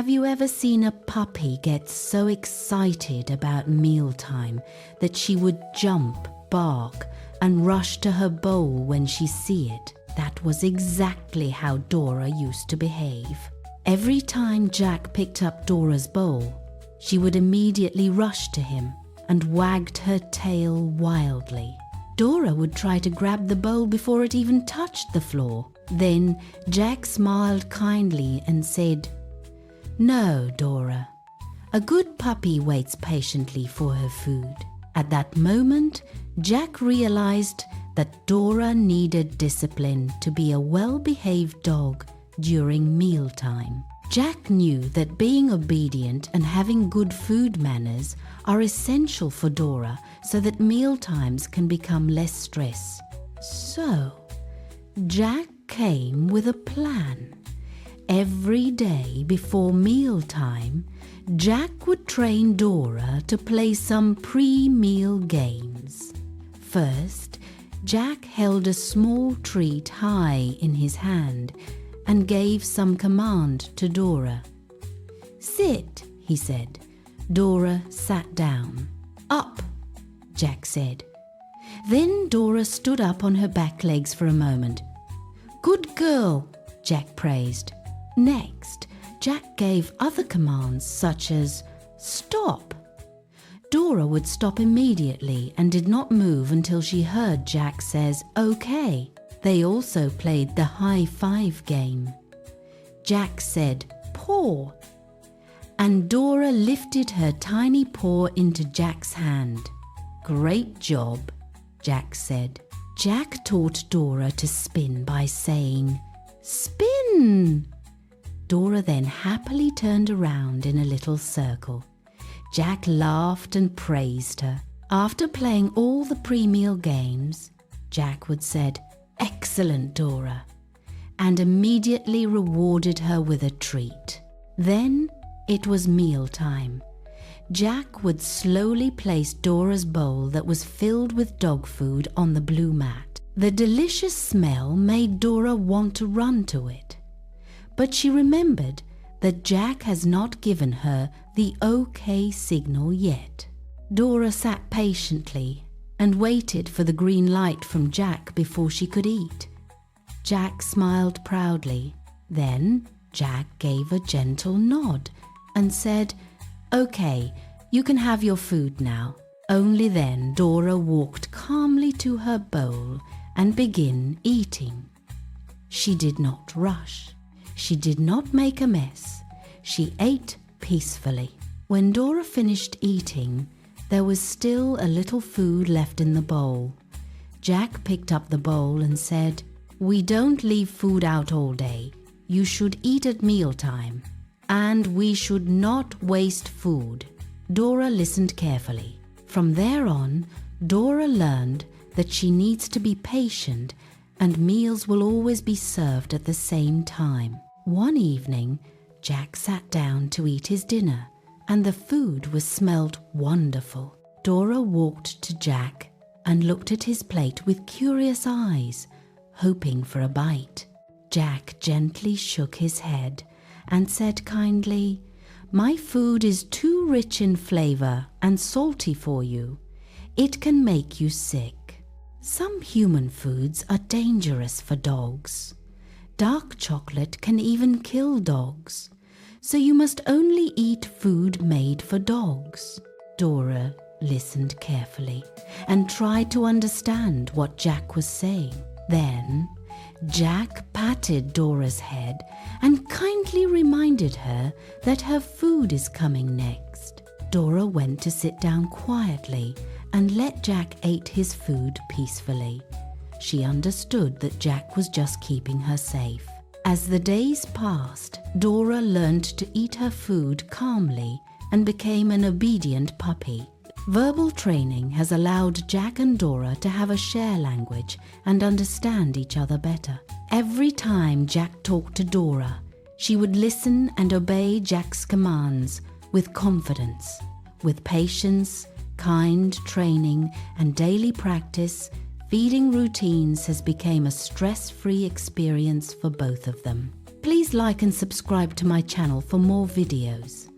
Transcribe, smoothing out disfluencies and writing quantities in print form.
Have you ever seen a puppy get so excited about mealtime that she would jump, bark, and rush to her bowl when she see it? That was exactly how Dora used to behave. Every time Jack picked up Dora's bowl, she would immediately rush to him and wagged her tail wildly. Dora would try to grab the bowl before it even touched the floor. Then Jack smiled kindly and said, "No, Dora. A good puppy waits patiently for her food." At that moment, Jack realized that Dora needed discipline to be a well-behaved dog during mealtime. Jack knew that being obedient and having good food manners are essential for Dora so that mealtimes can become less stress. So, Jack came with a plan. Every day before mealtime, Jack would train Dora to play some pre-meal games. First, Jack held a small treat high in his hand and gave some command to Dora. "Sit," he said. Dora sat down. "Up," Jack said. Then Dora stood up on her back legs for a moment. "Good girl," Jack praised. Next, Jack gave other commands such as "Stop." Dora would stop immediately and did not move until she heard Jack says "Okay." They also played the high five game. Jack said "Paw," and Dora lifted her tiny paw into Jack's hand. "Great job," Jack said. Jack taught Dora to spin by saying, "Spin." Dora then happily turned around in a little circle. Jack laughed and praised her. After playing all the pre-meal games, Jack would said, "Excellent, Dora," and immediately rewarded her with a treat. Then it was mealtime. Jack would slowly place Dora's bowl that was filled with dog food on the blue mat. The delicious smell made Dora want to run to it. But she remembered that Jack has not given her the OK signal yet. Dora sat patiently and waited for the green light from Jack before she could eat. Jack smiled proudly. Then Jack gave a gentle nod and said, "Okay, you can have your food now." Only then Dora walked calmly to her bowl and began eating. She did not rush. She did not make a mess. She ate peacefully. When Dora finished eating, there was still a little food left in the bowl. Jack picked up the bowl and said, "We don't leave food out all day. You should eat at mealtime. And we should not waste food." Dora listened carefully. From there on, Dora learned that she needs to be patient and meals will always be served at the same time. One evening, Jack sat down to eat his dinner, and the food smelled wonderful. Dora walked to Jack and looked at his plate with curious eyes, hoping for a bite. Jack gently shook his head and said kindly, "My food is too rich in flavor and salty for you. It can make you sick. Some human foods are dangerous for dogs. Dark chocolate can even kill dogs. So you must only eat food made for dogs." Dora listened carefully and tried to understand what Jack was saying. Then Jack patted Dora's head and kindly reminded her that her food is coming next. Dora went to sit down quietly and let Jack eat his food peacefully. She understood that Jack was just keeping her safe. As the days passed, Dora learned to eat her food calmly and became an obedient puppy. Verbal training has allowed Jack and Dora to have a share language and understand each other better. Every time Jack talked to Dora, she would listen and obey Jack's commands with confidence. With patience, kind training, and daily practice, feeding routines has become a stress-free experience for both of them. Please like and subscribe to my channel for more videos.